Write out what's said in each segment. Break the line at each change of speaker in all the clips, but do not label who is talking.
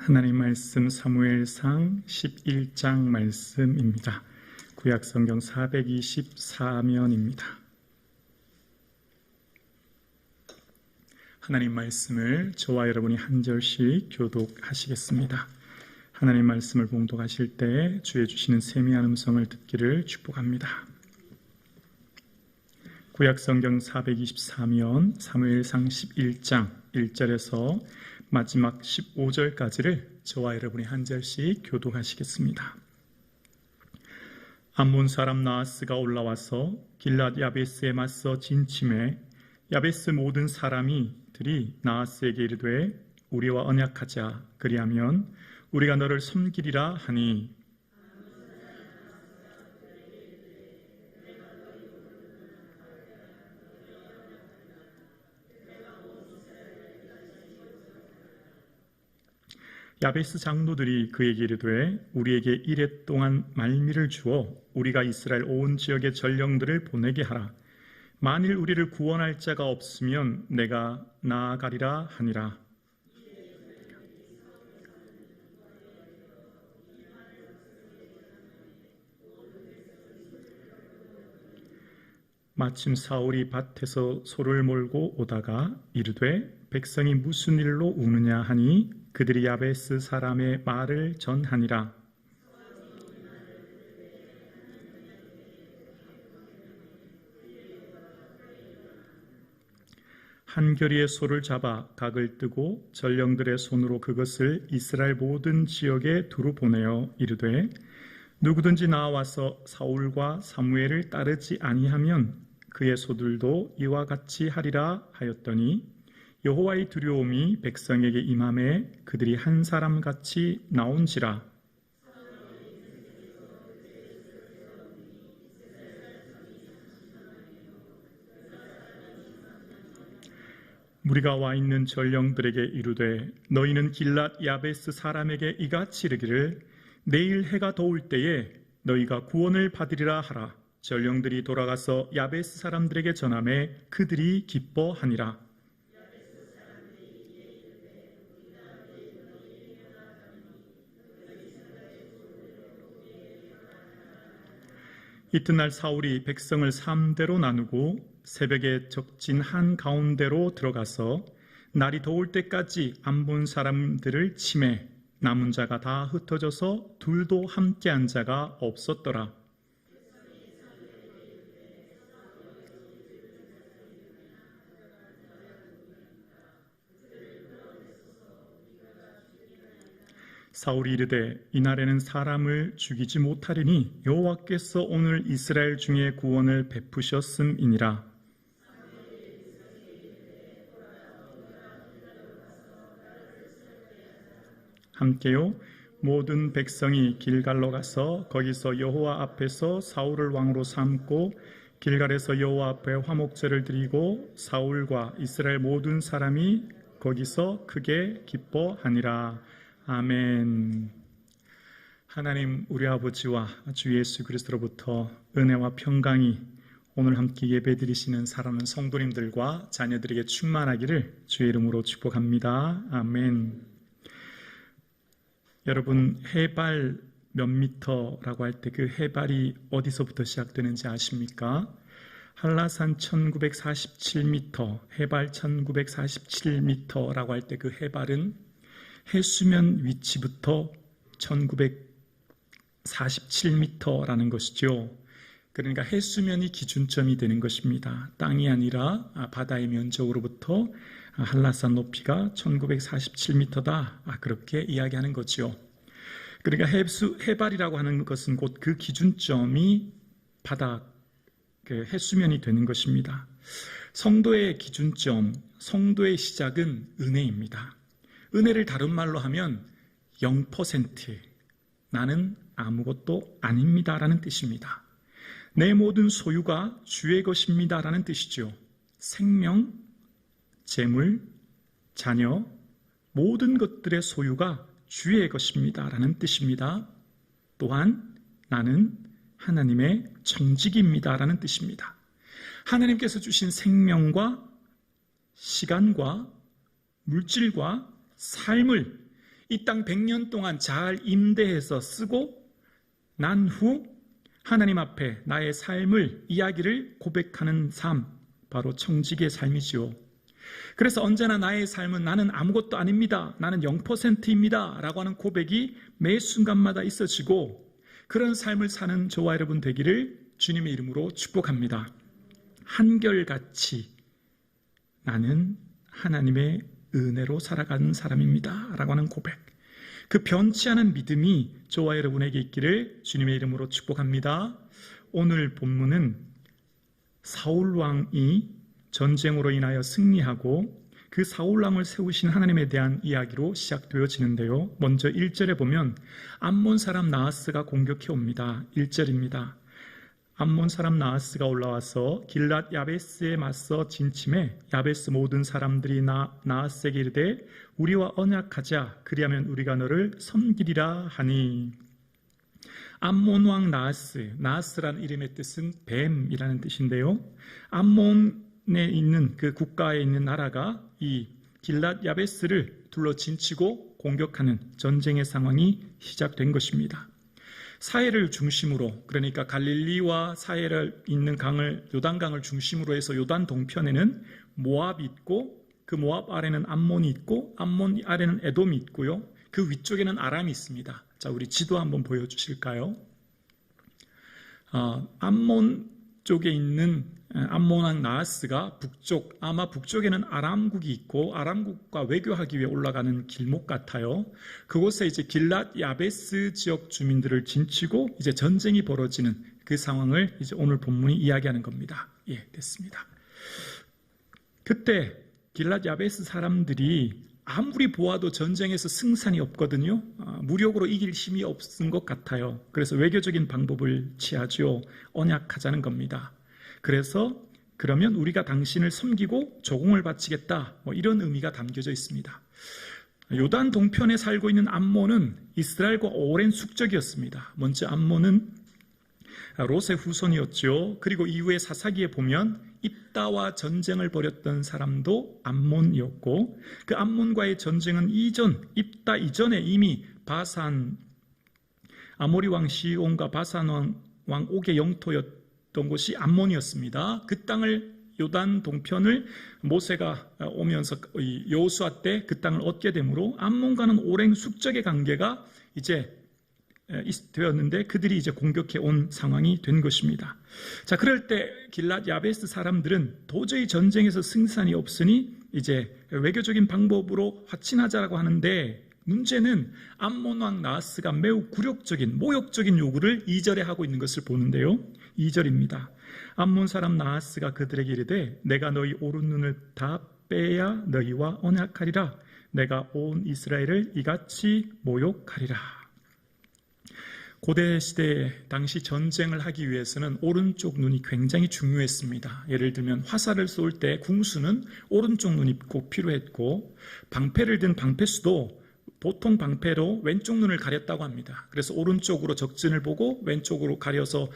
하나님 말씀 사무엘상 11장 말씀입니다. 구약성경 424면입니다. 하나님 말씀을 저와 여러분이 한 절씩 교독하시겠습니다. 하나님 말씀을 봉독하실 때 주의 주시는 세미한 음성을 듣기를 축복합니다. 구약성경 424면 사무엘상 11장 1절에서 마지막 15절까지를 저와 여러분이 한 절씩 교독하시겠습니다. 암몬 사람 나하스가 올라와서 길랏 야베스에 맞서 진침해 야베스 모든 사람이들이 나하스에게 이르되 우리와 언약하자 그리하면 우리가 너를 섬기리라 하니 야베스 장로들이 그에게 이르되 우리에게 이레 동안 말미를 주어 우리가 이스라엘 온 지역의 전령들을 보내게 하라. 만일 우리를 구원할 자가 없으면 내가 나아가리라 하니라. 마침 사울이 밭에서 소를 몰고 오다가 이르되 백성이 무슨 일로 우느냐 하니 그들이 야베스 사람의 말을 전하니라. 한 겨리의 소를 잡아 각을 뜨고 전령들의 손으로 그것을 이스라엘 모든 지역에 두루 보내어 이르되 누구든지 나와서 사울과 사무엘을 따르지 아니하면 그의 소들도 이와 같이 하리라 하였더니 여호와의 두려움이 백성에게 임함에 그들이 한 사람같이 나온지라. 무리가 와 있는 전령들에게 이르되 너희는 길랏 야베스 사람에게 이같이 이르기를 내일 해가 더울 때에 너희가 구원을 받으리라 하라. 전령들이 돌아가서 야베스 사람들에게 전하매 그들이 기뻐하니라. 이튿날 사울이 백성을 3대로 나누고 새벽에 적진 한 가운데로 들어가서 날이 더울 때까지 안 본 사람들을 치매 남은 자가 다 흩어져서 둘도 함께한 자가 없었더라. 사울이 이르되 이날에는 사람을 죽이지 못하리니 여호와께서 오늘 이스라엘 중에 구원을 베푸셨음이니라. 함께요 모든 백성이 길갈로 가서 거기서 여호와 앞에서 사울을 왕으로 삼고 길갈에서 여호와 앞에 화목제를 드리고 사울과 이스라엘 모든 사람이 거기서 크게 기뻐하니라. 아멘. 하나님 우리 아버지와 주 예수 그리스도로부터 은혜와 평강이 오늘 함께 예배드리시는 사랑하는 성도님들과 자녀들에게 충만하기를 주의 이름으로 축복합니다. 아멘. 여러분 해발 몇 미터라고 할 때 그 해발이 어디서부터 시작되는지 아십니까? 한라산 1947m, 해발 1947m라고 할 때 그 해발은 해수면 위치부터 1947m라는 것이죠. 그러니까 해수면이 기준점이 되는 것입니다. 땅이 아니라 바다의 면적으로부터 한라산 높이가 1947m다. 그렇게 이야기하는 거죠. 그러니까 해발이라고 하는 것은 곧 그 기준점이 해수면이 되는 것입니다. 성도의 기준점, 성도의 시작은 은혜입니다. 은혜를 다른 말로 하면 0%, 나는 아무것도 아닙니다라는 뜻입니다. 내 모든 소유가 주의 것입니다라는 뜻이죠. 생명, 재물, 자녀, 모든 것들의 소유가 주의 것입니다라는 뜻입니다. 또한 나는 하나님의 청지기입니다라는 뜻입니다. 하나님께서 주신 생명과 시간과 물질과 삶을 이 땅 100년 동안 잘 임대해서 쓰고 난 후 하나님 앞에 나의 삶을, 이야기를 고백하는 삶, 바로 청지기의 삶이지요. 그래서 언제나 나의 삶은 나는 아무것도 아닙니다, 나는 0%입니다 라고 하는 고백이 매 순간마다 있어지고, 그런 삶을 사는 저와 여러분 되기를 주님의 이름으로 축복합니다. 한결같이 나는 하나님의 은혜로 살아가는 사람입니다 라고 하는 고백, 그 변치 않은 믿음이 저와 여러분에게 있기를 주님의 이름으로 축복합니다. 오늘 본문은 사울왕이 전쟁으로 인하여 승리하고 그 사울왕을 세우신 하나님에 대한 이야기로 시작되어지는데요. 먼저 1절에 보면 암몬 사람 나하스가 공격해 옵니다. 1절입니다. 암몬 사람 나하스가 올라와서 길랏 야베스에 맞서 진침해 야베스 모든 사람들이 나하스에게 이르되 우리와 언약하자, 그리하면 우리가 너를 섬기리라 하니. 암몬 왕 나하스라는 이름의 뜻은 뱀이라는 뜻인데요. 암몬에 있는 그 국가에 있는 나라가 이 길랏 야베스를 둘러 진치고 공격하는 전쟁의 상황이 시작된 것입니다. 사해를 중심으로, 그러니까 갈릴리와 사해를 있는 강을, 요단강을 중심으로 해서 요단 동편에는 모압이 있고, 그 모압 아래는 암몬이 있고, 암몬 아래는 에돔이 있고요. 그 위쪽에는 아람이 있습니다. 자, 우리 지도 한번 보여주실까요? 암몬 쪽에 있는 암몬 왕 나하스가 북쪽, 아마 북쪽에는 아람국이 있고 아람국과 외교하기 위해 올라가는 길목 같아요. 그곳에 이제 길랏 야베스 지역 주민들을 진치고 이제 전쟁이 벌어지는 그 상황을 이제 오늘 본문이 이야기하는 겁니다. 예, 됐습니다. 그때 길랏 야베스 사람들이 아무리 보아도 전쟁에서 승산이 없거든요. 무력으로 이길 힘이 없은 것 같아요. 그래서 외교적인 방법을 취하죠. 언약하자는 겁니다. 그래서 그러면 우리가 당신을 섬기고 조공을 바치겠다, 이런 의미가 담겨져 있습니다. 요단 동편에 살고 있는 암몬은 이스라엘과 오랜 숙적이었습니다. 먼저 암몬은 롯의 후손이었죠. 그리고 이후에 사사기에 보면 입다와 전쟁을 벌였던 사람도 암몬이었고, 그 암몬과의 전쟁은 입다 이전에 이미 바산, 아모리 왕 시온과 바산 왕 옥의 영토였던 곳이 암몬이었습니다. 그 땅을, 요단 동편을 모세가 오면서 여호수아 때 그 땅을 얻게 되므로 암몬과는 오랜 숙적의 관계가 이제 되었는데, 그들이 이제 공격해 온 상황이 된 것입니다. 자, 그럴 때 길랏 야베스 사람들은 도저히 전쟁에서 승산이 없으니 이제 외교적인 방법으로 화친하자라고 하는데, 문제는 암몬 왕 나하스가 매우 굴욕적인, 모욕적인 요구를 2절에 하고 있는 것을 보는데요. 2절입니다. 암몬 사람 나하스가 그들에게 이르되 내가 너희 오른 눈을 다 빼야 너희와 언약하리라. 내가 온 이스라엘을 이같이 모욕하리라. 고대 시대 당시 전쟁을 하기 위해서는 오른쪽 눈이 굉장히 중요했습니다. 예를 들면 화살을 쏠 때 궁수는 오른쪽 눈이 꼭 필요했고, 방패를 든 방패수도 보통 방패로 왼쪽 눈을 가렸다고 합니다. 그래서 오른쪽으로 적진을 보고 왼쪽으로 가려서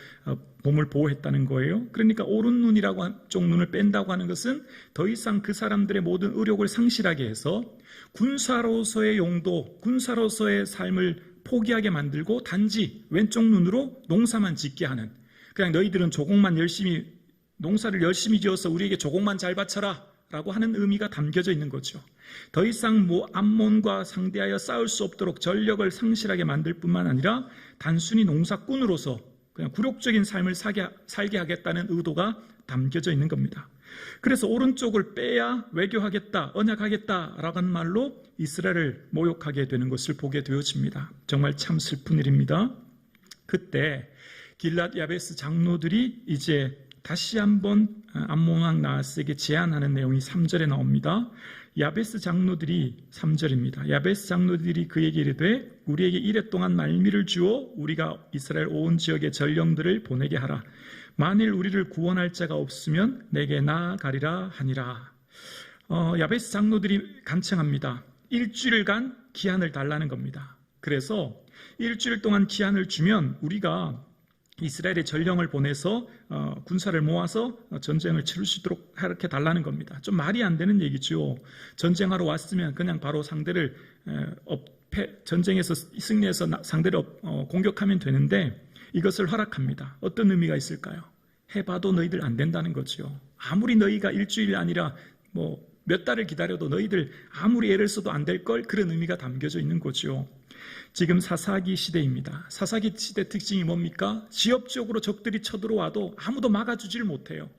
몸을 보호했다는 거예요. 그러니까 오른 눈이라고 쪽 눈을 뺀다고 하는 것은 더 이상 그 사람들의 모든 의욕을 상실하게 해서 군사로서의 용도, 군사로서의 삶을 포기하게 만들고 단지 왼쪽 눈으로 농사만 짓게 하는, 그냥 너희들은 조공만 열심히, 농사를 열심히 지어서 우리에게 조공만 잘 바쳐라 라고 하는 의미가 담겨져 있는 거죠. 더 이상 암몬과 상대하여 싸울 수 없도록 전력을 상실하게 만들 뿐만 아니라 단순히 농사꾼으로서 그냥 굴욕적인 삶을 살게 하겠다는 의도가 담겨져 있는 겁니다. 그래서 오른쪽을 빼야 외교하겠다, 언약하겠다라고 하는 말로 이스라엘을 모욕하게 되는 것을 보게 되어집니다. 정말 참 슬픈 일입니다. 그때 길랏 야베스 장로들이 이제 다시 한번 암몬 왕 나하스에게 제안하는 내용이 3절에 나옵니다. 야베스 장로들이, 3절입니다. 야베스 장로들이 그에게 이르되 우리에게 이레 동안 말미를 주어 우리가 이스라엘 온 지역의 전령들을 보내게 하라. 만일 우리를 구원할 자가 없으면 내게 나아가리라 하니라. 야베스 장로들이 간청합니다. 일주일간 기한을 달라는 겁니다. 그래서 일주일 동안 기한을 주면 우리가 이스라엘의 전령을 보내서 군사를 모아서 전쟁을 치를 수 있도록 이렇게 달라는 겁니다. 좀 말이 안 되는 얘기죠. 전쟁하러 왔으면 그냥 바로 상대를 전쟁에서 승리해서 상대를 공격하면 되는데 이것을 허락합니다. 어떤 의미가 있을까요? 해봐도 너희들 안 된다는 거죠. 아무리 너희가 일주일 아니라 몇 달을 기다려도 너희들 아무리 애를 써도 안 될 걸, 그런 의미가 담겨져 있는 거죠. 지금 사사기 시대입니다. 사사기 시대 특징이 뭡니까? 지역적으로 적들이 쳐들어와도 아무도 막아주질 못해요.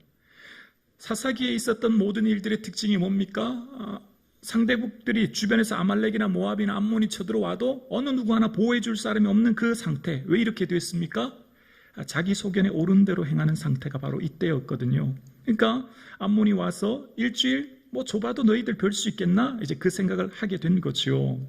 사사기에 있었던 모든 일들의 특징이 뭡니까? 상대국들이 주변에서 아말렉이나 모압이나 암몬이 쳐들어와도 어느 누구 하나 보호해줄 사람이 없는 그 상태. 왜 이렇게 됐습니까? 자기 소견에 옳은 대로 행하는 상태가 바로 이때였거든요. 그러니까 암몬이 와서 일주일 좁아도 너희들 별 수 있겠나? 이제 그 생각을 하게 된 거죠.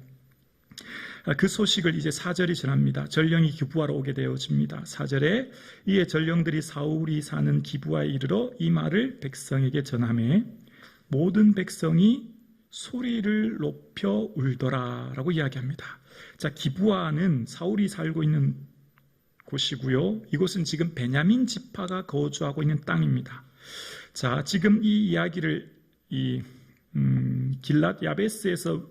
그 소식을 이제 4절이 전합니다. 전령이 기브아로 오게 되어집니다. 4절에 이에 전령들이 사울이 사는 기브아에 이르러 이 말을 백성에게 전하매 모든 백성이 소리를 높여 울더라 라고 이야기합니다. 자, 기브아는 사울이 살고 있는 곳이고요. 이곳은 지금 베냐민 지파가 거주하고 있는 땅입니다. 자, 지금 이 이야기를 길랏 야베스에서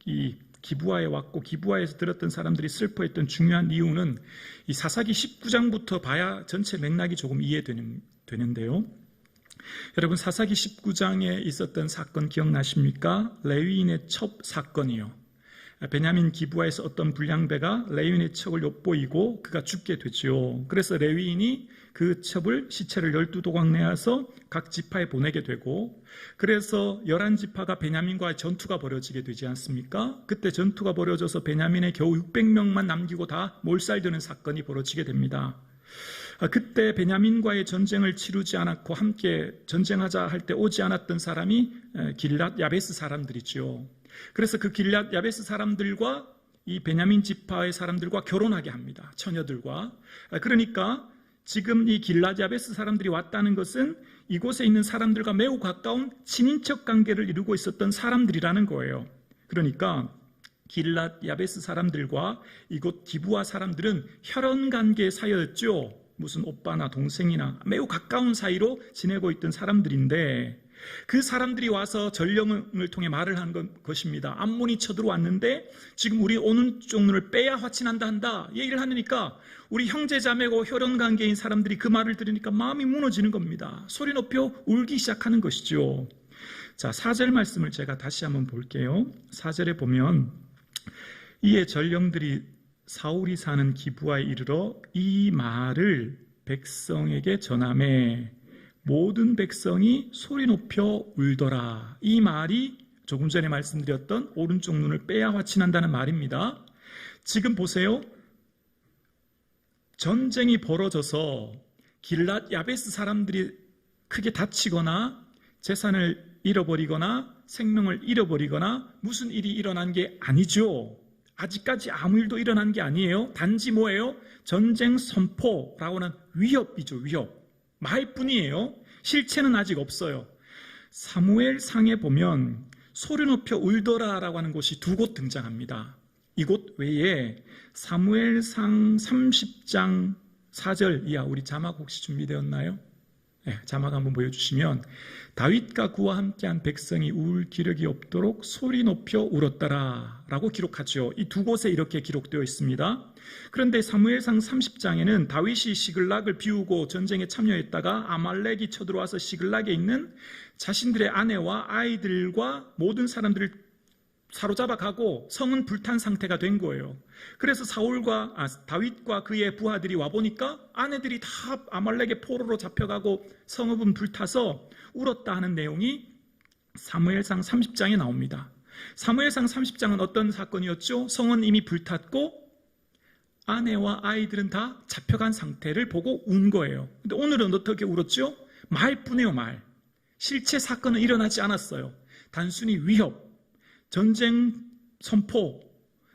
이 기브아에 왔고 기브아에서 들었던 사람들이 슬퍼했던 중요한 이유는 이 사사기 19장부터 봐야 전체 맥락이 조금 이해되는데요. 여러분, 사사기 19장에 있었던 사건 기억나십니까? 레위인의 첩 사건이요. 베냐민 기브아에서 어떤 불량배가 레위인의 첩을 엿보이고 그가 죽게 되죠. 그래서 레위인이 그 첩을 시체를 12도각 내어서 각 지파에 보내게 되고, 그래서 11지파가 베냐민과의 전투가 벌어지게 되지 않습니까? 그때 전투가 벌어져서 베냐민에 겨우 600명만 남기고 다 몰살되는 사건이 벌어지게 됩니다. 그때 베냐민과의 전쟁을 치르지 않았고 함께 전쟁하자 할 때 오지 않았던 사람이 길랏 야베스 사람들이죠. 그래서 그 길랏 야베스 사람들과 이 베냐민 지파의 사람들과 결혼하게 합니다. 처녀들과. 그러니까 지금 이 길랏 야베스 사람들이 왔다는 것은 이곳에 있는 사람들과 매우 가까운 친인척 관계를 이루고 있었던 사람들이라는 거예요. 그러니까 길랏 야베스 사람들과 이곳 기브아 사람들은 혈연 관계의 사이였죠. 무슨 오빠나 동생이나 매우 가까운 사이로 지내고 있던 사람들인데, 그 사람들이 와서 전령을 통해 말을 한 것입니다. 암몬이 쳐들어왔는데 지금 우리 오른쪽 눈을 빼야 화친한다 한다 얘기를 하니까 우리 형제자매고 혈연관계인 사람들이 그 말을 들으니까 마음이 무너지는 겁니다. 소리 높여 울기 시작하는 것이죠. 자, 4절 말씀을 제가 다시 한번 볼게요. 4절에 보면 이에 전령들이 사울이 사는 기브아에 이르러 이 말을 백성에게 전하매 모든 백성이 소리 높여 울더라. 이 말이 조금 전에 말씀드렸던 오른쪽 눈을 빼야 화친한다는 말입니다. 지금 보세요. 전쟁이 벌어져서 길랏 야베스 사람들이 크게 다치거나 재산을 잃어버리거나 생명을 잃어버리거나 무슨 일이 일어난 게 아니죠. 아직까지 아무 일도 일어난 게 아니에요. 단지 뭐예요? 전쟁 선포라고 하는 위협이죠. 위협. 말뿐이에요. 실체는 아직 없어요. 사무엘상에 보면 소리 높여 울더라라고 하는 곳이 2곳 등장합니다. 이곳 외에 사무엘상 30장 4절 이하, 우리 자막 혹시 준비되었나요? 네, 자막 한번 보여주시면 다윗과 그와 함께한 백성이 울 기력이 없도록 소리 높여 울었더라 라고 기록하죠. 이 2곳에 이렇게 기록되어 있습니다. 그런데 사무엘상 30장에는 다윗이 시글락을 비우고 전쟁에 참여했다가 아말렉이 쳐들어와서 시글락에 있는 자신들의 아내와 아이들과 모든 사람들을 사로잡아 가고 성은 불탄 상태가 된 거예요. 그래서 다윗과 그의 부하들이 와보니까 아내들이 다 아말렉의 포로로 잡혀가고 성읍은 불타서 울었다 하는 내용이 사무엘상 30장에 나옵니다. 사무엘상 30장은 어떤 사건이었죠? 성은 이미 불탔고 아내와 아이들은 다 잡혀간 상태를 보고 운 거예요. 근데 오늘은 어떻게 울었죠? 말뿐이에요, 말. 실체 사건은 일어나지 않았어요. 단순히 위협, 전쟁 선포,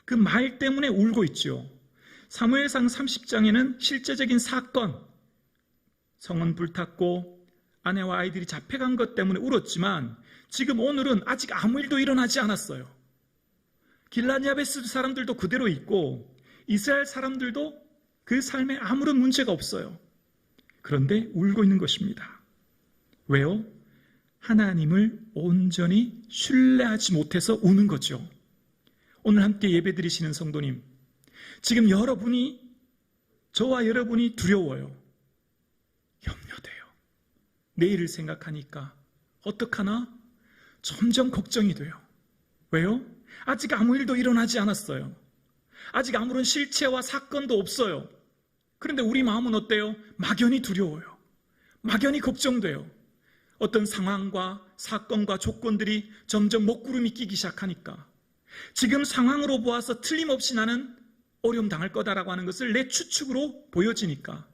그 말 때문에 울고 있죠. 사무엘상 30장에는 실제적인 사건, 성은 불탔고 아내와 아이들이 잡혀간 것 때문에 울었지만 지금 오늘은 아직 아무 일도 일어나지 않았어요. 길랏 야베스 사람들도 그대로 있고 이스라엘 사람들도 그 삶에 아무런 문제가 없어요. 그런데 울고 있는 것입니다. 왜요? 하나님을 온전히 신뢰하지 못해서 우는 거죠. 오늘 함께 예배드리시는 성도님, 지금 저와 여러분이 두려워요. 염려돼요. 내일을 생각하니까 어떡하나? 점점 걱정이 돼요. 왜요? 아직 아무 일도 일어나지 않았어요. 아직 아무런 실체와 사건도 없어요. 그런데 우리 마음은 어때요? 막연히 두려워요. 막연히 걱정돼요. 어떤 상황과 사건과 조건들이 점점 먹구름이 끼기 시작하니까 지금 상황으로 보아서 틀림없이 나는 어려움 당할 거다라고 하는 것을 내 추측으로 보여지니까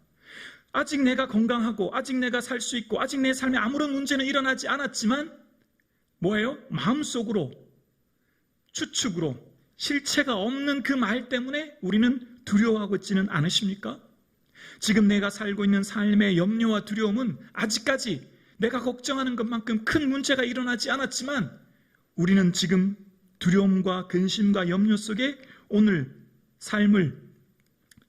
아직 내가 건강하고 아직 내가 살 수 있고 아직 내 삶에 아무런 문제는 일어나지 않았지만 뭐예요? 마음속으로 추측으로 실체가 없는 그 말 때문에 우리는 두려워하고 있지는 않으십니까? 지금 내가 살고 있는 삶의 염려와 두려움은 아직까지 내가 걱정하는 것만큼 큰 문제가 일어나지 않았지만 우리는 지금 두려움과 근심과 염려 속에 오늘 삶을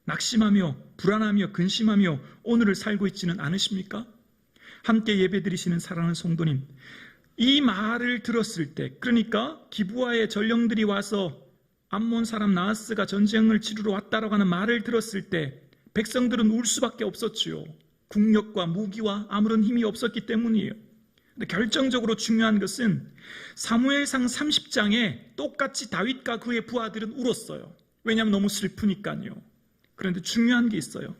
낙심하며 불안하며 근심하며 오늘을 살고 있지는 않으십니까? 함께 예배드리시는 사랑하는 성도님, 이 말을 들었을 때, 그러니까 기브아의 전령들이 와서 암몬 사람 나하스가 전쟁을 치르러 왔다라고 하는 말을 들었을 때 백성들은 울 수밖에 없었지요. 국력과 무기와 아무런 힘이 없었기 때문이에요. 근데 결정적으로 중요한 것은 사무엘상 30장에 똑같이 다윗과 그의 부하들은 울었어요. 왜냐하면 너무 슬프니까요. 그런데 중요한 게 있어요.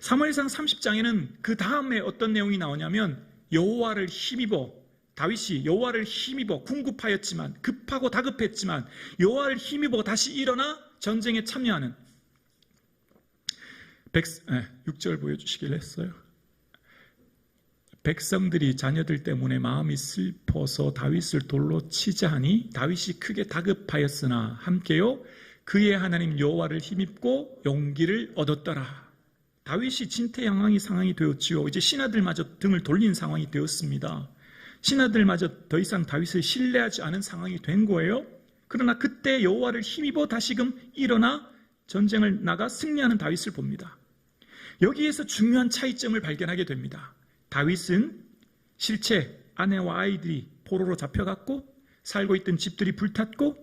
사무엘상 30장에는 그 다음에 어떤 내용이 나오냐면 여호와를 힘입어 다윗이 여호와를 힘입어 궁급하였지만 급하고 다급했지만 여호와를 힘입어 다시 일어나 전쟁에 참여하는 6절 보여주시길 했어요. 백성들이 자녀들 때문에 마음이 슬퍼서 다윗을 돌로 치자 하니 다윗이 크게 다급하였으나 함께요 그의 하나님 여호와를 힘입고 용기를 얻었더라. 다윗이 진퇴양황의 상황이 되었지요. 이제 신하들마저 등을 돌린 상황이 되었습니다. 신하들마저 더 이상 다윗을 신뢰하지 않은 상황이 된 거예요. 그러나 그때 여호와를 힘입어 다시금 일어나 전쟁을 나가 승리하는 다윗을 봅니다. 여기에서 중요한 차이점을 발견하게 됩니다. 다윗은 실제 아내와 아이들이 포로로 잡혀갔고 살고 있던 집들이 불탔고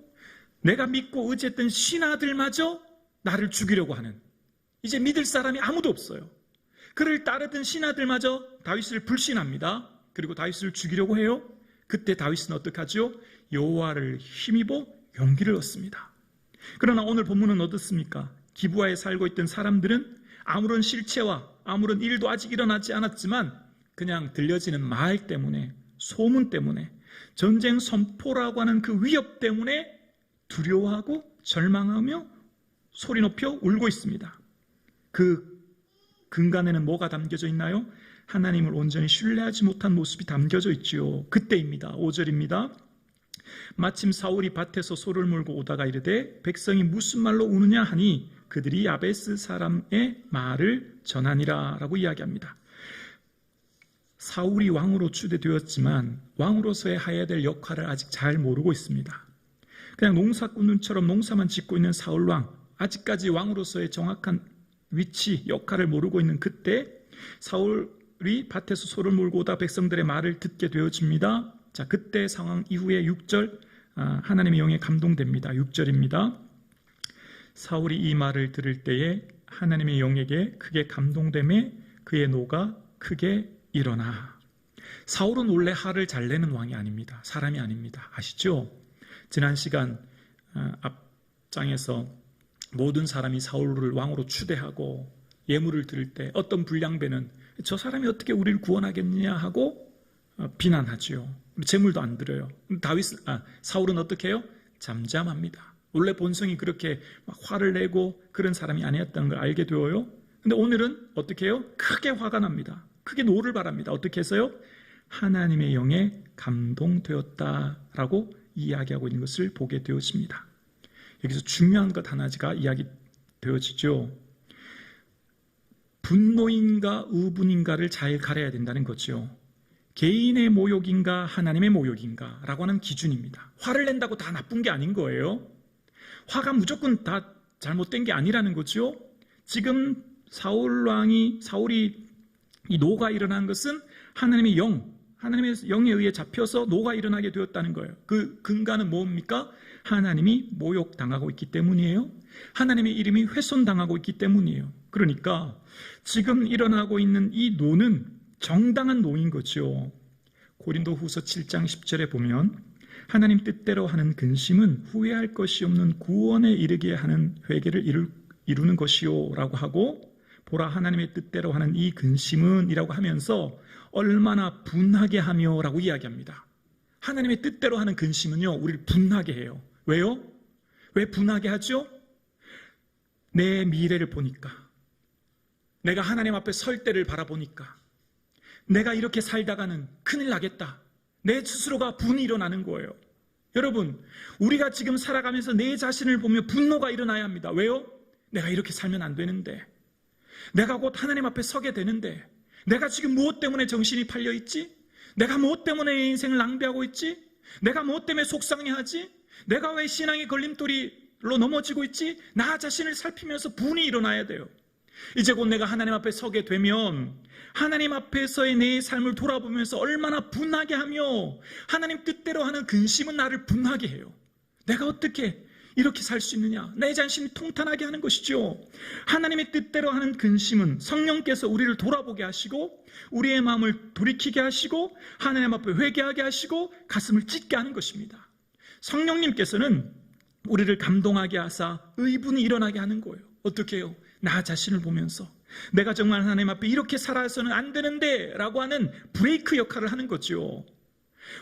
내가 믿고 의지했던 신하들마저 나를 죽이려고 하는, 이제 믿을 사람이 아무도 없어요. 그를 따르던 신하들마저 다윗을 불신합니다. 그리고 다윗을 죽이려고 해요. 그때 다윗은 어떻게 하죠? 여호와를 힘입어 용기를 얻습니다. 그러나 오늘 본문은 어떻습니까? 기브아에 살고 있던 사람들은 아무런 실체와 아무런 일도 아직 일어나지 않았지만 그냥 들려지는 말 때문에, 소문 때문에, 전쟁 선포라고 하는 그 위협 때문에 두려워하고 절망하며 소리 높여 울고 있습니다. 그 근간에는 뭐가 담겨져 있나요? 하나님을 온전히 신뢰하지 못한 모습이 담겨져 있지요. 그때입니다. 5절입니다. 마침 사울이 밭에서 소를 몰고 오다가 이르되 백성이 무슨 말로 우느냐 하니 그들이 야베스 사람의 말을 전하니라 라고 이야기합니다. 사울이 왕으로 추대되었지만 왕으로서의 해야 될 역할을 아직 잘 모르고 있습니다. 그냥 농사꾼처럼 농사만 짓고 있는 사울왕, 아직까지 왕으로서의 정확한 위치, 역할을 모르고 있는 그때 사울이 밭에서 소를 몰고 오다 백성들의 말을 듣게 되어집니다. 자, 그때 상황 이후에 6절 하나님의 영에 감동됩니다. 6절입니다. 사울이 이 말을 들을 때에 하나님의 영에게 크게 감동되매 그의 노가 크게 일어나. 사울은 원래 화를 잘 내는 왕이 아닙니다. 사람이 아닙니다. 아시죠? 지난 시간 앞장에서 모든 사람이 사울을 왕으로 추대하고 예물을 드릴 때 어떤 불량배는 저 사람이 어떻게 우리를 구원하겠느냐 하고 비난하지요. 재물도 안 드려요. 사울은 어떻게 해요? 잠잠합니다. 원래 본성이 그렇게 막 화를 내고 그런 사람이 아니었다는 걸 알게 되어요. 근데 오늘은 어떻게 해요? 크게 화가 납니다. 크게 노를 바랍니다. 어떻게 해서요? 하나님의 영에 감동되었다라고 이야기하고 있는 것을 보게 되었습니다. 여기서 중요한 것 하나가 이야기되어지죠. 분노인가 의분인가를 잘 가려야 된다는 거죠. 개인의 모욕인가 하나님의 모욕인가 라고 하는 기준입니다. 화를 낸다고 다 나쁜 게 아닌 거예요. 화가 무조건 다 잘못된 게 아니라는 거죠. 지금 사울이 이 노가 일어난 것은 하나님의 영, 하나님의 영에 의해 잡혀서 노가 일어나게 되었다는 거예요. 그 근간은 뭡니까? 하나님이 모욕당하고 있기 때문이에요. 하나님의 이름이 훼손당하고 있기 때문이에요. 그러니까 지금 일어나고 있는 이 노는 정당한 노인 거죠. 고린도후서 7장 10절에 보면 하나님 뜻대로 하는 근심은 후회할 것이 없는 구원에 이르게 하는 회개를 이루는 것이요 라고 하고, 보라 하나님의 뜻대로 하는 이 근심은 이라고 하면서 얼마나 분하게 하며 라고 이야기합니다. 하나님의 뜻대로 하는 근심은요, 우리를 분하게 해요. 왜요? 왜 분하게 하죠? 내 미래를 보니까, 내가 하나님 앞에 설 때를 바라보니까, 내가 이렇게 살다가는 큰일 나겠다, 내 스스로가 분이 일어나는 거예요. 여러분, 우리가 지금 살아가면서 내 자신을 보며 분노가 일어나야 합니다. 왜요? 내가 이렇게 살면 안 되는데, 내가 곧 하나님 앞에 서게 되는데, 내가 지금 무엇 때문에 정신이 팔려 있지? 내가 무엇 때문에 내 인생을 낭비하고 있지? 내가 무엇 때문에 속상해하지? 내가 왜 신앙의 걸림돌이로 넘어지고 있지? 나 자신을 살피면서 분이 일어나야 돼요. 이제 곧 내가 하나님 앞에 서게 되면 하나님 앞에서의 내 삶을 돌아보면서 얼마나 분하게 하며, 하나님 뜻대로 하는 근심은 나를 분하게 해요. 내가 어떻게 이렇게 살 수 있느냐? 내 자신이 통탄하게 하는 것이죠. 하나님의 뜻대로 하는 근심은 성령께서 우리를 돌아보게 하시고, 우리의 마음을 돌이키게 하시고, 하나님 앞에 회개하게 하시고, 가슴을 찢게 하는 것입니다. 성령님께서는 우리를 감동하게 하사 의분이 일어나게 하는 거예요. 어떻게 해요? 나 자신을 보면서 내가 정말 하나님 앞에 이렇게 살아서는 안 되는데 라고 하는 브레이크 역할을 하는 거죠.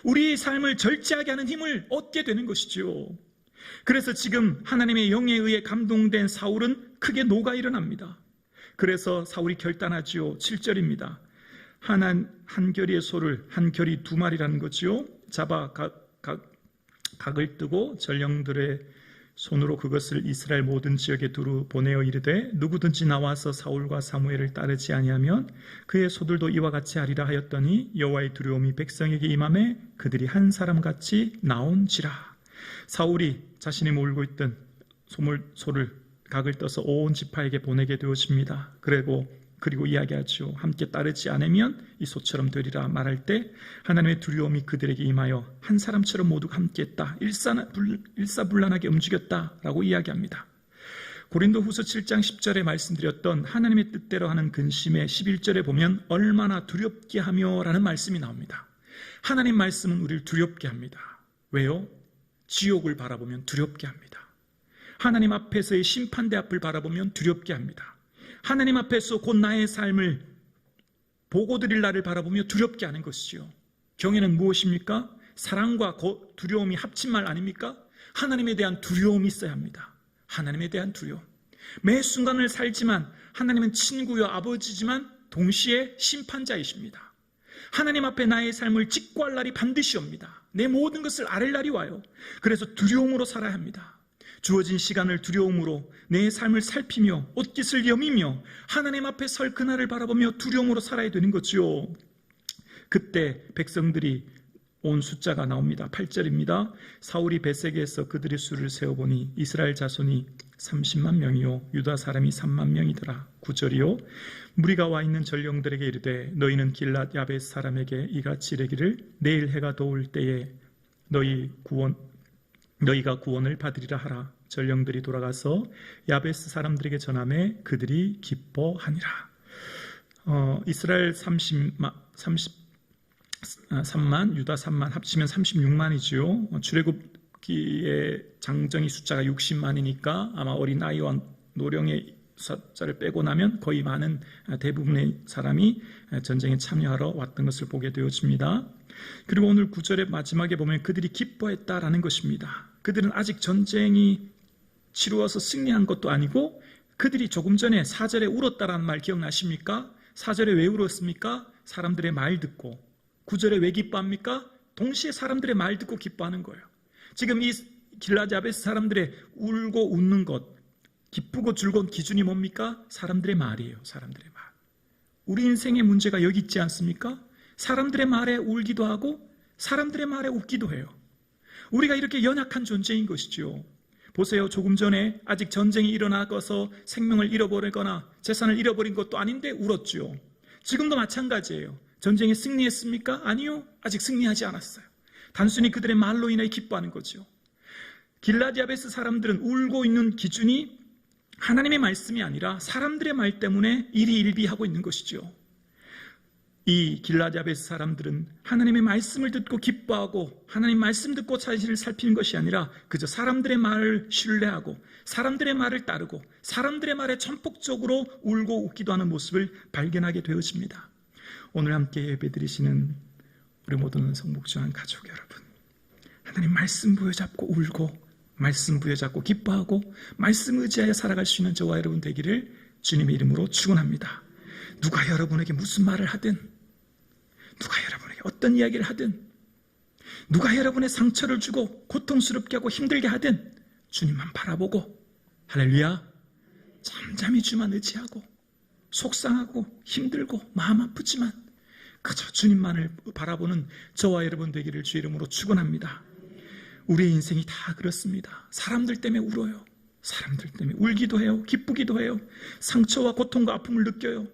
우리의 삶을 절제하게 하는 힘을 얻게 되는 것이죠. 그래서 지금 하나님의 영에 의해 감동된 사울은 크게 노가 일어납니다. 그래서 사울이 결단하지요. 7절입니다. 한 결의의 소를, 한 결이 두 마리라는 거지요. 잡아 각을 뜨고 전령들의 손으로 그것을 이스라엘 모든 지역에 두루 보내어 이르되, 누구든지 나와서 사울과 사무엘을 따르지 아니하면 그의 소들도 이와 같이 하리라 하였더니, 여호와의 두려움이 백성에게 임하매 그들이 한 사람같이 나온지라. 사울이 자신이 몰고 있던 소를 각을 떠서 온 지파에게 보내게 되어집니다. 그리고 이야기하죠. 함께 따르지 않으면 이 소처럼 되리라 말할 때, 하나님의 두려움이 그들에게 임하여 한 사람처럼 모두 함께했다, 일사불란하게 움직였다라고 이야기합니다. 고린도후서 7장 10절에 말씀드렸던 하나님의 뜻대로 하는 근심의 11절에 보면 얼마나 두렵게 하며 라는 말씀이 나옵니다. 하나님 말씀은 우리를 두렵게 합니다. 왜요? 지옥을 바라보면 두렵게 합니다. 하나님 앞에서의 심판대 앞을 바라보면 두렵게 합니다. 하나님 앞에서 곧 나의 삶을 보고 드릴 날을 바라보며 두렵게 하는 것이지요. 경외는 무엇입니까? 사랑과 두려움이 합친 말 아닙니까? 하나님에 대한 두려움이 있어야 합니다. 하나님에 대한 두려움. 매 순간을 살지만 하나님은 친구요 아버지지만 동시에 심판자이십니다. 하나님 앞에 나의 삶을 직고할 날이 반드시 옵니다. 내 모든 것을 아랠 날이 와요. 그래서 두려움으로 살아야 합니다. 주어진 시간을 두려움으로 내 삶을 살피며 옷깃을 여미며 하나님 앞에 설 그날을 바라보며 두려움으로 살아야 되는 거지요. 그때 백성들이 온 숫자가 나옵니다. 8절입니다. 사울이 베세게에서 그들의 수를 세어보니 이스라엘 자손이 30만 명이요 유다 사람이 3만 명이더라. 9절이요. 무리가 와 있는 전령들에게 이르되, 너희는 길랏 야베스 사람에게 이같이 이르기를, 내일 해가 더울 때에 너희가 구원을 받으리라 하라. 전령들이 돌아가서 야베스 사람들에게 전하매 그들이 기뻐하니라. 이스라엘 33만, 유다 3만 합치면 36만이지요. 출애굽기의 장정의 숫자가 60만이니까 아마 어린아이와 노령의 숫자를 빼고 나면 거의 많은 대부분의 사람이 전쟁에 참여하러 왔던 것을 보게 되어집니다. 그리고 오늘 9절의 마지막에 보면 그들이 기뻐했다라는 것입니다. 그들은 아직 전쟁이 치루어서 승리한 것도 아니고, 그들이 조금 전에 4절에 울었다라는 말 기억나십니까? 4절에 왜 울었습니까? 사람들의 말 듣고. 9절에 왜 기뻐합니까? 동시에 사람들의 말 듣고 기뻐하는 거예요. 지금 이 길랏 야베스 사람들의 울고 웃는 것, 기쁘고 즐거운 기준이 뭡니까? 사람들의 말이에요. 사람들의 말. 우리 인생의 문제가 여기 있지 않습니까? 사람들의 말에 울기도 하고 사람들의 말에 웃기도 해요. 우리가 이렇게 연약한 존재인 것이죠. 보세요. 조금 전에 아직 전쟁이 일어나서 생명을 잃어버리거나 재산을 잃어버린 것도 아닌데 울었죠. 지금도 마찬가지예요. 전쟁에 승리했습니까? 아니요. 아직 승리하지 않았어요. 단순히 그들의 말로 인해 기뻐하는 거죠. 길라디 야베스 사람들은 울고 있는 기준이 하나님의 말씀이 아니라 사람들의 말 때문에 일희일비하고 있는 것이죠. 이 길라디 야베스 사람들은 하나님의 말씀을 듣고 기뻐하고 하나님 말씀 듣고 사실을 살피는 것이 아니라 그저 사람들의 말을 신뢰하고 사람들의 말을 따르고 사람들의 말에 전폭적으로 울고 웃기도 하는 모습을 발견하게 되어집니다. 오늘 함께 예배드리시는 우리 모든 성목주한 가족 여러분, 하나님 말씀 부여잡고 울고 말씀 부여잡고 기뻐하고 말씀 의지하여 살아갈 수 있는 저와 여러분 되기를 주님의 이름으로 축원합니다. 누가 여러분에게 무슨 말을 하든, 누가 여러분에게 어떤 이야기를 하든, 누가 여러분의 상처를 주고 고통스럽게 하고 힘들게 하든 주님만 바라보고 할렐루야, 잠잠히 주만 의지하고 속상하고 힘들고 마음 아프지만 그저 주님만을 바라보는 저와 여러분 되기를 주의 이름으로 축원합니다. 우리의 인생이 다 그렇습니다. 사람들 때문에 울어요. 사람들 때문에 울기도 해요. 기쁘기도 해요. 상처와 고통과 아픔을 느껴요.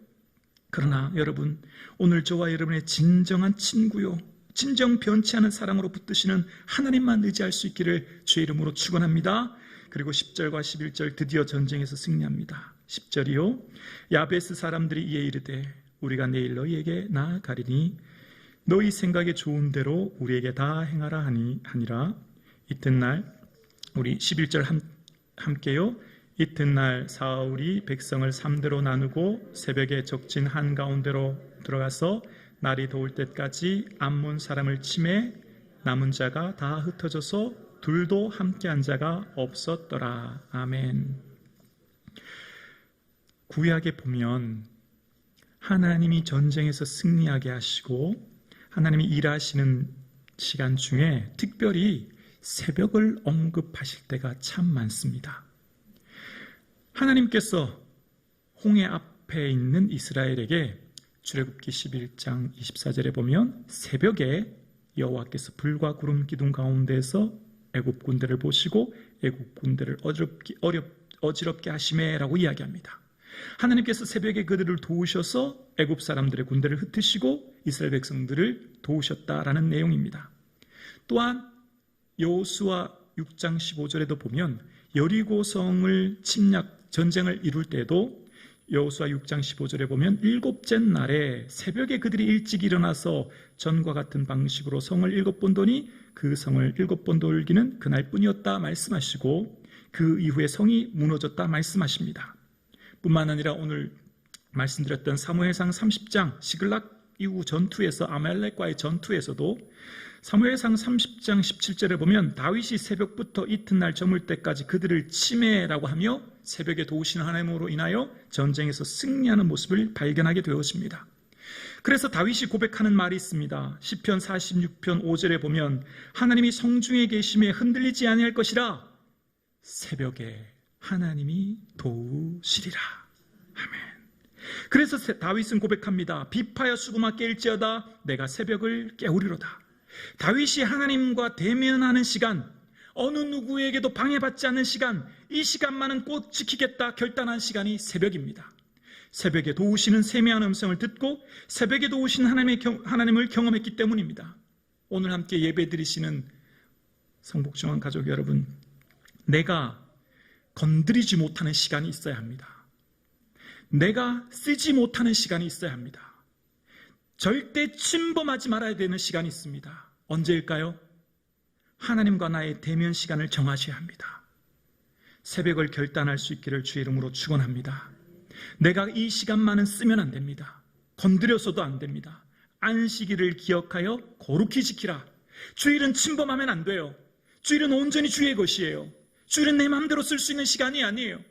그러나 여러분, 오늘 저와 여러분의 진정한 친구요, 진정 변치 않은 사랑으로 붙드시는 하나님만 의지할 수 있기를 주의 이름으로 축원합니다. 그리고 10절과 11절 드디어 전쟁에서 승리합니다. 10절이요, 야베스 사람들이 이에 이르되 우리가 내일 너희에게 나아가리니 너희 생각에 좋은 대로 우리에게 다 행하라 하니라. 이튿날, 우리 11절 함께요. 이튿날 사울이 백성을 3대로 나누고 새벽에 적진 한가운데로 들어가서 날이 더울 때까지 암몬 사람을 치매 남은 자가 다 흩어져서 둘도 함께한 자가 없었더라. 아멘. 구약에 보면 하나님이 전쟁에서 승리하게 하시고 하나님이 일하시는 시간 중에 특별히 새벽을 언급하실 때가 참 많습니다. 하나님께서 홍해 앞에 있는 이스라엘에게 출애굽기 11장 24절에 보면 새벽에 여호와께서 불과 구름 기둥 가운데에서 애굽 군대를 보시고 애굽 군대를 어지럽게 하시매라고 이야기합니다. 하나님께서 새벽에 그들을 도우셔서 애굽 사람들의 군대를 흩으시고 이스라엘 백성들을 도우셨다라는 내용입니다. 또한 여호수아 6장 15절에도 보면 여리고성을 전쟁을 이룰 때도 여호수아 6장 15절에 보면 일곱째 날에 새벽에 그들이 일찍 일어나서 전과 같은 방식으로 성을 7번 도니 그 성을 7번 돌기는 그날뿐이었다 말씀하시고 그 이후에 성이 무너졌다 말씀하십니다. 뿐만 아니라 오늘 말씀드렸던 사무엘상 30장 시글락 이후 전투에서 아말렉과의 전투에서도 사무엘상 30장 17절에 보면 다윗이 새벽부터 이튿날 저물 때까지 그들을 치매라고 하며 새벽에 도우시는 하나님으로 인하여 전쟁에서 승리하는 모습을 발견하게 되었습니다. 그래서 다윗이 고백하는 말이 있습니다. 시편 46편 5절에 보면 하나님이 성중에 계심에 흔들리지 아니할 것이라 새벽에 하나님이 도우시리라. 아멘. 그래서 다윗은 고백합니다. 비파여 수고마 깰지어다 내가 새벽을 깨우리로다. 다윗이 하나님과 대면하는 시간, 어느 누구에게도 방해받지 않는 시간, 이 시간만은 꼭 지키겠다 결단한 시간이 새벽입니다. 새벽에 도우시는 세미한 음성을 듣고 새벽에 도우시는 하나님을 경험했기 때문입니다. 오늘 함께 예배드리시는 성복중한 가족 여러분, 내가 건드리지 못하는 시간이 있어야 합니다. 내가 쓰지 못하는 시간이 있어야 합니다. 절대 침범하지 말아야 되는 시간이 있습니다. 언제일까요? 하나님과 나의 대면 시간을 정하셔야 합니다. 새벽을 결단할 수 있기를 주의 이름으로 축원합니다. 내가 이 시간만은 쓰면 안 됩니다. 건드려서도 안 됩니다. 안식일을 기억하여 거룩히 지키라. 주일은 침범하면 안 돼요. 주일은 온전히 주의 것이에요. 주일은 내 마음대로 쓸 수 있는 시간이 아니에요.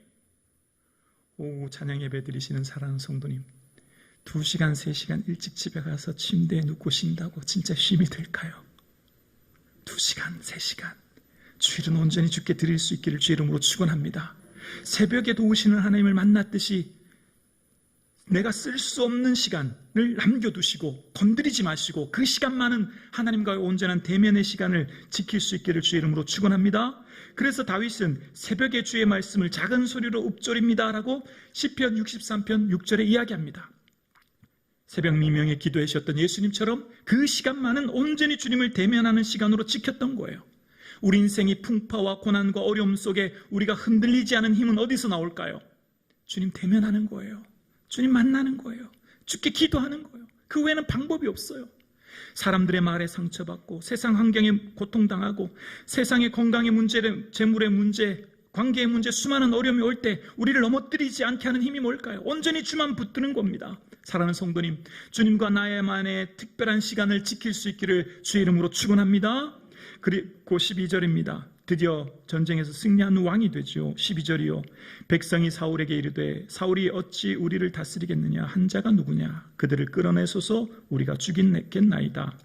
오, 찬양 예배 드리시는 사랑하는 성도님, 2시간, 3시간 일찍 집에 가서 침대에 눕고 쉰다고 진짜 쉼이 될까요? 2시간, 3시간 주일은 온전히 주께 드릴 수 있기를 주의 이름으로 축원합니다. 새벽에 도우시는 하나님을 만났듯이 내가 쓸 수 없는 시간을 남겨두시고 건드리지 마시고 그 시간만은 하나님과의 온전한 대면의 시간을 지킬 수 있기를 주의 이름으로 축원합니다. 그래서 다윗은 새벽에 주의 말씀을 작은 소리로 읊조립니다 라고 시편 63편 6절에 이야기합니다. 새벽 미명에 기도하셨던 예수님처럼 그 시간만은 온전히 주님을 대면하는 시간으로 지켰던 거예요. 우리 인생이 풍파와 고난과 어려움 속에 우리가 흔들리지 않은 힘은 어디서 나올까요? 주님 대면하는 거예요. 주님 만나는 거예요. 주께 기도하는 거예요. 그 외에는 방법이 없어요. 사람들의 말에 상처받고 세상 환경에 고통당하고 세상의 건강의 문제, 재물의 문제, 관계의 문제, 수많은 어려움이 올 때 우리를 넘어뜨리지 않게 하는 힘이 뭘까요? 온전히 주만 붙드는 겁니다. 사랑하는 성도님, 주님과 나의만의 특별한 시간을 지킬 수 있기를 주의 이름으로 축원합니다. 그리고 12절입니다. 드디어 전쟁에서 승리한 왕이 되죠. 12절이요. 백성이 사울에게 이르되 사울이 어찌 우리를 다스리겠느냐? 한 자가 누구냐? 그들을 끌어내소서 우리가 죽이겠나이다.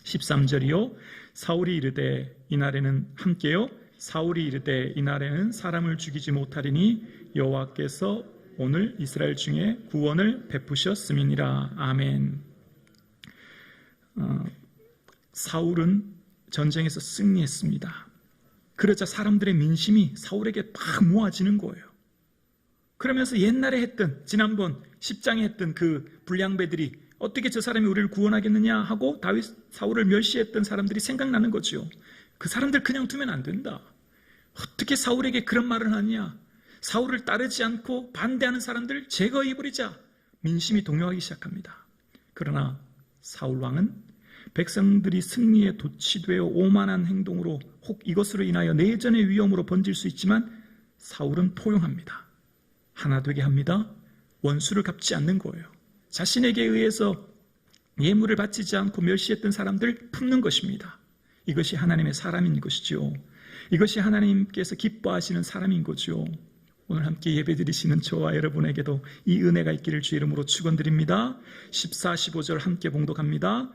13절이요. 사울이 이르되 이날에는 함께요. 사울이 이르되 이날에는 사람을 죽이지 못하리니 여호와께서 오늘 이스라엘 중에 구원을 베푸셨음이니라. 아멘. 사울은 전쟁에서 승리했습니다. 그러자 사람들의 민심이 사울에게 막 모아지는 거예요. 그러면서 옛날에 했던, 지난번 10장에 했던 그 불량배들이 어떻게 저 사람이 우리를 구원하겠느냐 하고 다윗, 사울을 멸시했던 사람들이 생각나는 거죠. 그 사람들 그냥 두면 안 된다. 어떻게 사울에게 그런 말을 하냐? 사울을 따르지 않고 반대하는 사람들 제거해버리자. 민심이 동요하기 시작합니다. 그러나 사울 왕은 백성들이 승리에 도취되어 오만한 행동으로 혹 이것으로 인하여 내전의 위험으로 번질 수 있지만 사울은 포용합니다. 하나 되게 합니다. 원수를 갚지 않는 거예요. 자신에게 의해서 예물을 바치지 않고 멸시했던 사람들 품는 것입니다. 이것이 하나님의 사람인 것이죠. 이것이 하나님께서 기뻐하시는 사람인 거죠. 오늘 함께 예배드리시는 저와 여러분에게도 이 은혜가 있기를 주의 이름으로 축원드립니다. 14, 15절 함께 봉독합니다.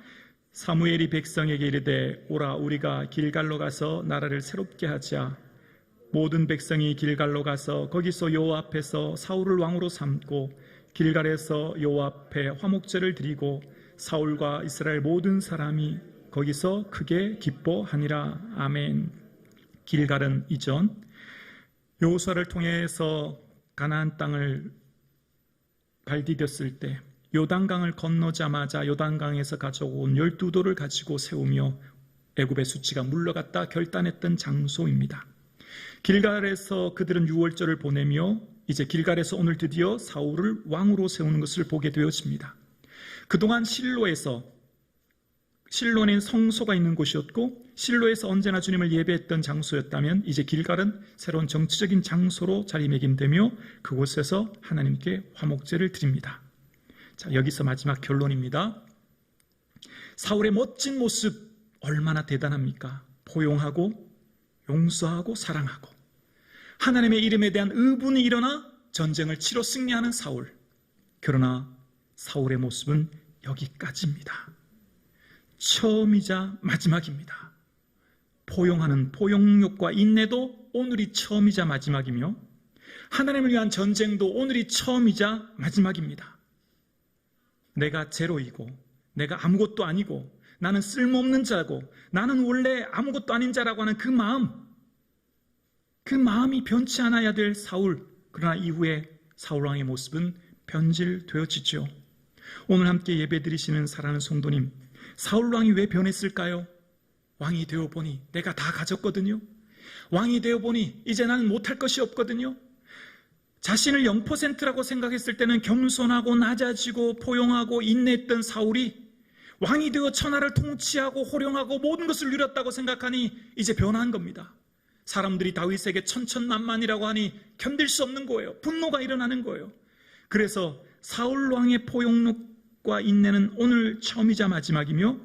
사무엘이 백성에게 이르되 오라 우리가 길갈로 가서 나라를 새롭게 하자. 모든 백성이 길갈로 가서 거기서 여호와 앞에서 사울을 왕으로 삼고 길갈에서 여호와 앞에 화목제를 드리고 사울과 이스라엘 모든 사람이 거기서 크게 기뻐하니라. 아멘. 길갈은 이전 여호수아를 통해서 가나안 땅을 발디뎠을 때 요단강을 건너자마자 요단강에서 가져온 12돌을 가지고 세우며 애굽의 수치가 물러갔다 결단했던 장소입니다. 길갈에서 그들은 유월절을 보내며 이제 길갈에서 오늘 드디어 사울을 왕으로 세우는 것을 보게 되어집니다. 그동안 실로는 성소가 있는 곳이었고 실로에서 언제나 주님을 예배했던 장소였다면 이제 길갈은 새로운 정치적인 장소로 자리매김되며 그곳에서 하나님께 화목제를 드립니다. 자, 여기서 마지막 결론입니다. 사울의 멋진 모습 얼마나 대단합니까? 포용하고 용서하고 사랑하고 하나님의 이름에 대한 의분이 일어나 전쟁을 치러 승리하는 사울. 그러나 사울의 모습은 여기까지입니다. 처음이자 마지막입니다. 포용하는 포용력과 인내도 오늘이 처음이자 마지막이며 하나님을 위한 전쟁도 오늘이 처음이자 마지막입니다. 내가 제로이고 내가 아무것도 아니고 나는 쓸모없는 자고 나는 원래 아무것도 아닌 자라고 하는 그 마음이 변치 않아야 될 사울. 그러나 이후에 사울 왕의 모습은 변질되어지죠. 오늘 함께 예배드리시는 사랑하는 성도님, 사울 왕이 왜 변했을까요? 왕이 되어보니 내가 다 가졌거든요. 왕이 되어보니 이제 나는 못할 것이 없거든요. 자신을 0%라고 생각했을 때는 겸손하고 낮아지고 포용하고 인내했던 사울이 왕이 되어 천하를 통치하고 호령하고 모든 것을 누렸다고 생각하니 이제 변한 겁니다. 사람들이 다윗에게 천천만만이라고 하니 견딜 수 없는 거예요. 분노가 일어나는 거예요. 그래서 사울 왕의 포용력과 인내는 오늘 처음이자 마지막이며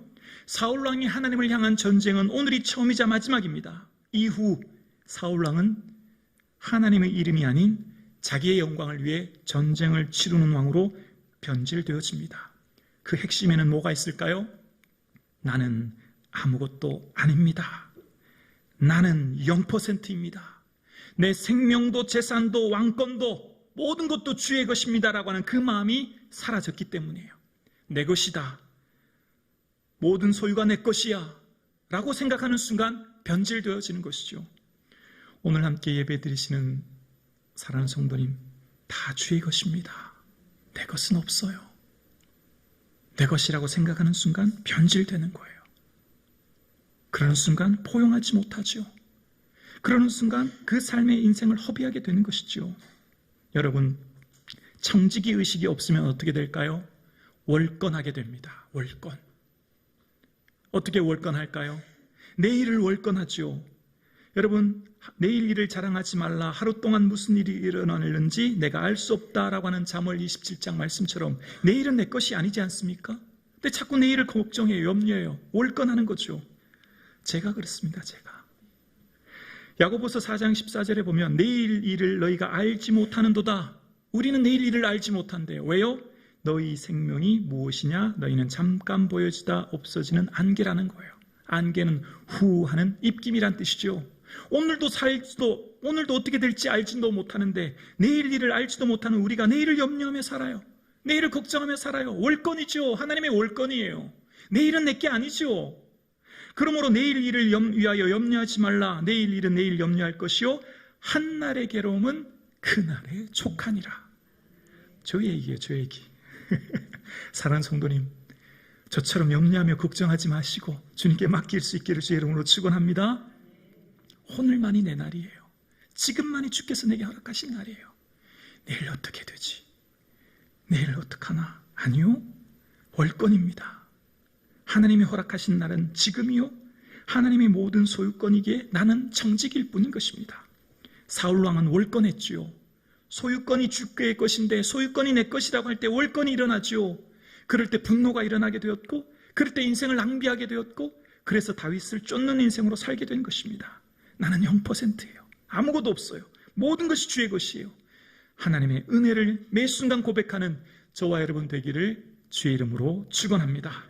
사울 왕이 하나님을 향한 전쟁은 오늘이 처음이자 마지막입니다. 이후 사울 왕은 하나님의 이름이 아닌 자기의 영광을 위해 전쟁을 치르는 왕으로 변질되어집니다. 그 핵심에는 뭐가 있을까요? 나는 아무것도 아닙니다. 나는 0%입니다. 내 생명도 재산도 왕권도 모든 것도 주의 것입니다라고 하는 그 마음이 사라졌기 때문이에요. 내 것이다. 모든 소유가 내 것이야 라고 생각하는 순간 변질되어지는 것이죠. 오늘 함께 예배드리시는 사랑하는 성도님, 다 주의 것입니다. 내 것은 없어요. 내 것이라고 생각하는 순간 변질되는 거예요. 그러는 순간 포용하지 못하죠. 그러는 순간 그 삶의 인생을 허비하게 되는 것이죠. 여러분, 청지기 의식이 없으면 어떻게 될까요? 월권하게 됩니다. 월권. 어떻게 월권할까요? 내일을 월권하죠. 여러분, 내일 일을 자랑하지 말라. 하루 동안 무슨 일이 일어나는지 내가 알 수 없다라고 하는 잠언 27장 말씀처럼 내일은 내 것이 아니지 않습니까? 근데 자꾸 내일을 걱정해요. 염려해요. 월권하는 거죠. 제가 그렇습니다. 제가. 야고보서 4장 14절에 보면 내일 일을 너희가 알지 못하는도다. 우리는 내일 일을 알지 못한대요. 왜요? 너희 생명이 무엇이냐? 너희는 잠깐 보여지다 없어지는 안개라는 거예요. 안개는 후 하는 입김이란 뜻이죠. 오늘도 어떻게 될지 알지도 못하는데 내일 일을 알지도 못하는 우리가 내일을 염려하며 살아요. 내일을 걱정하며 살아요. 월권이죠. 하나님의 월권이에요. 내일은 내게 아니죠. 그러므로 내일 일을 위하여 염려하지 말라. 내일 일은 내일 염려할 것이요 한날의 괴로움은 그날의 족하니라. 저 얘기예요. 저 얘기. 사랑하는 성도님, 저처럼 염려하며 걱정하지 마시고 주님께 맡길 수 있기를 주의 이름으로 축원합니다. 오늘만이 내 날이에요. 지금만이 주께서 내게 허락하신 날이에요. 내일 어떻게 되지? 내일 어떡하나? 아니요. 월권입니다. 하나님이 허락하신 날은 지금이요. 하나님의 모든 소유권이기에 나는 청직일 뿐인 것입니다. 사울왕은 월권했지요. 소유권이 주께의 것인데 소유권이 내 것이라고 할 때 월권이 일어나지요. 그럴 때 분노가 일어나게 되었고, 그럴 때 인생을 낭비하게 되었고, 그래서 다윗을 쫓는 인생으로 살게 된 것입니다. 나는 0%예요. 아무것도 없어요. 모든 것이 주의 것이에요. 하나님의 은혜를 매 순간 고백하는 저와 여러분 되기를 주의 이름으로 축원합니다.